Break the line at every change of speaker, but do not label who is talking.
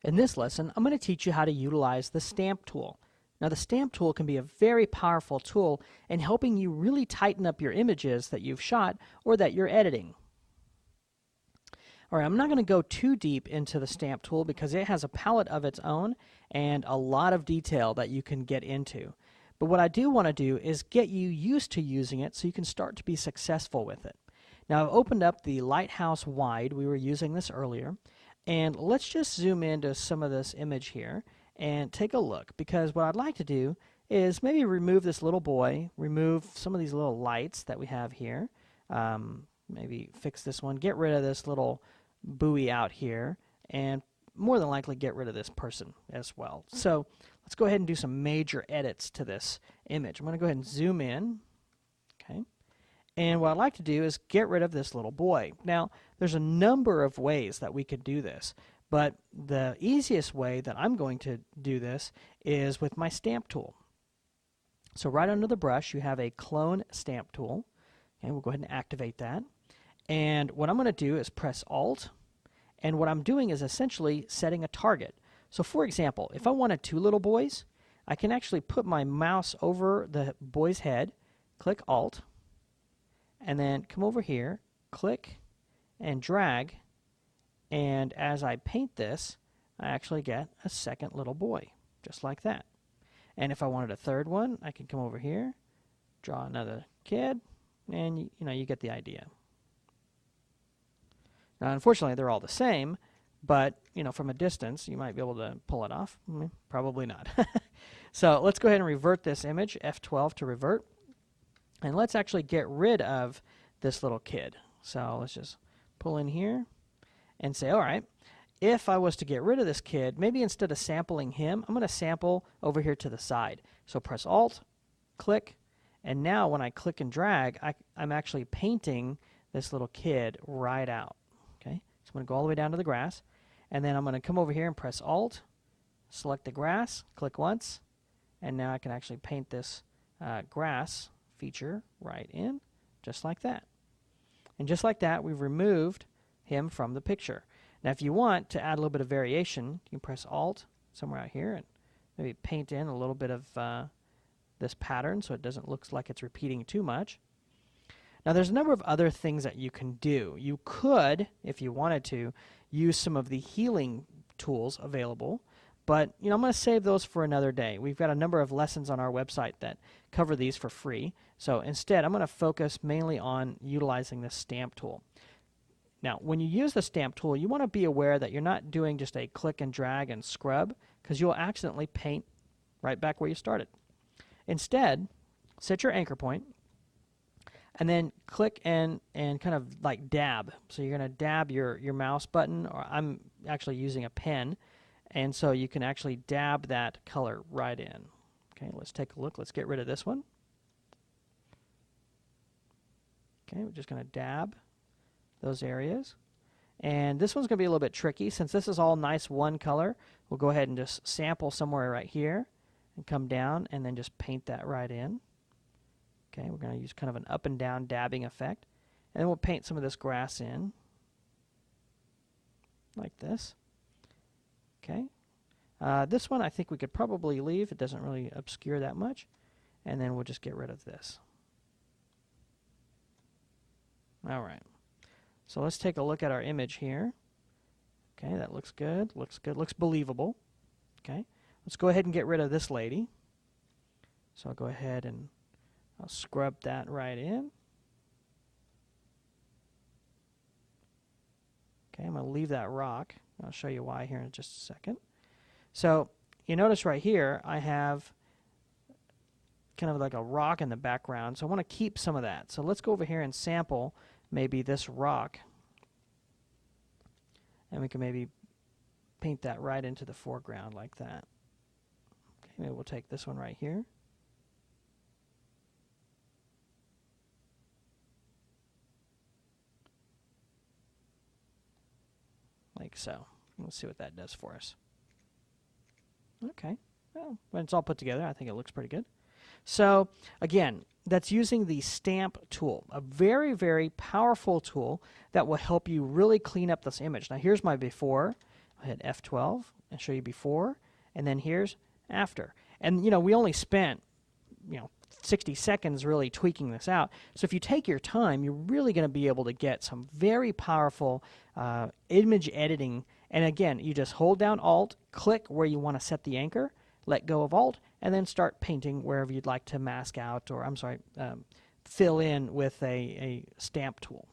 In this lesson, I'm going to teach you how to utilize the stamp tool. Now, the stamp tool can be a very powerful tool in helping you really tighten up your images that you've shot or that you're editing. All right, I'm not going to go too deep into the stamp tool because it has a palette of its own and a lot of detail that you can get into. But what I do want to do is get you used to using it so you can start to be successful with it. Now, I've opened up the Lighthouse Wide. We were using this earlier. And let's just zoom into some of this image here and take a look, because what I'd like to do is maybe remove this little boy, remove some of these little lights that we have here, maybe fix this one, get rid of this little buoy out here, and more than likely get rid of this person as well. So let's go ahead and do some major edits to this image. I'm going to go ahead and zoom in. Okay. And what I'd like to do is get rid of this little boy. Now, there's a number of ways that we could do this, but the easiest way that I'm going to do this is with my stamp tool. So right under the brush, you have a clone stamp tool. Okay, we'll go ahead and activate that. And what I'm going to do is press Alt, and what I'm doing is essentially setting a target. So for example, if I wanted two little boys, I can actually put my mouse over the boy's head, click Alt, and then come over here, click, and drag, and as I paint this, I actually get a second little boy, just like that. And if I wanted a third one, I can come over here, draw another kid, and you get the idea. Now, unfortunately, they're all the same, but from a distance, you might be able to pull it off. Probably not. So let's go ahead and revert this image, F12 to revert. And let's actually get rid of this little kid. So let's just pull in here and say, all right, if I was to get rid of this kid, maybe instead of sampling him, I'm going to sample over here to the side. So press Alt, click, and now when I click and drag, I'm actually painting this little kid right out. Okay, so I'm going to go all the way down to the grass, and then I'm going to come over here and press Alt, select the grass, click once, and now I can actually paint this grass feature right in, just like that. And just like that, we've removed him from the picture. Now, if you want to add a little bit of variation, you can press Alt somewhere out here and maybe paint in a little bit of this pattern so it doesn't look like it's repeating too much. Now, there's a number of other things that you can do. You could, if you wanted to, use some of the healing tools available. But, I'm going to save those for another day. We've got a number of lessons on our website that cover these for free. So instead, I'm going to focus mainly on utilizing this stamp tool. Now, when you use the stamp tool, you want to be aware that you're not doing just a click and drag and scrub, because you'll accidentally paint right back where you started. Instead, set your anchor point, and then click and kind of like dab. So you're going to dab your mouse button, or I'm actually using a pen. And so you can actually dab that color right in. Okay, let's take a look. Let's get rid of this one. Okay, we're just going to dab those areas. And this one's going to be a little bit tricky. Since this is all nice one color, we'll go ahead and just sample somewhere right here and come down and then just paint that right in. Okay, we're going to use kind of an up and down dabbing effect. And then we'll paint some of this grass in like this. Okay, this one I think we could probably leave. It doesn't really obscure that much. And then we'll just get rid of this. All right, so let's take a look at our image here. Okay, that looks good, looks believable. Okay, let's go ahead and get rid of this lady. So I'll go ahead and I'll scrub that right in. Okay, I'm going to leave that rock. I'll show you why here in just a second. So you notice right here I have kind of like a rock in the background, so I want to keep some of that. So let's go over here and sample maybe this rock, and we can maybe paint that right into the foreground like that. Okay, maybe we'll take this one right here. Like so. Let's see what that does for us. Okay, well, when it's all put together, I think it looks pretty good. So, again, that's using the stamp tool, a very, very powerful tool that will help you really clean up this image. Now, here's my before. I'll hit F12 and show you before, and then here's after. And, you know, we only spent, 60 seconds really tweaking this out. So if you take your time, you're really going to be able to get some very powerful image editing. And again, you just hold down Alt, click where you want to set the anchor, let go of Alt, and then start painting wherever you'd like to mask out, or fill in with a stamp tool.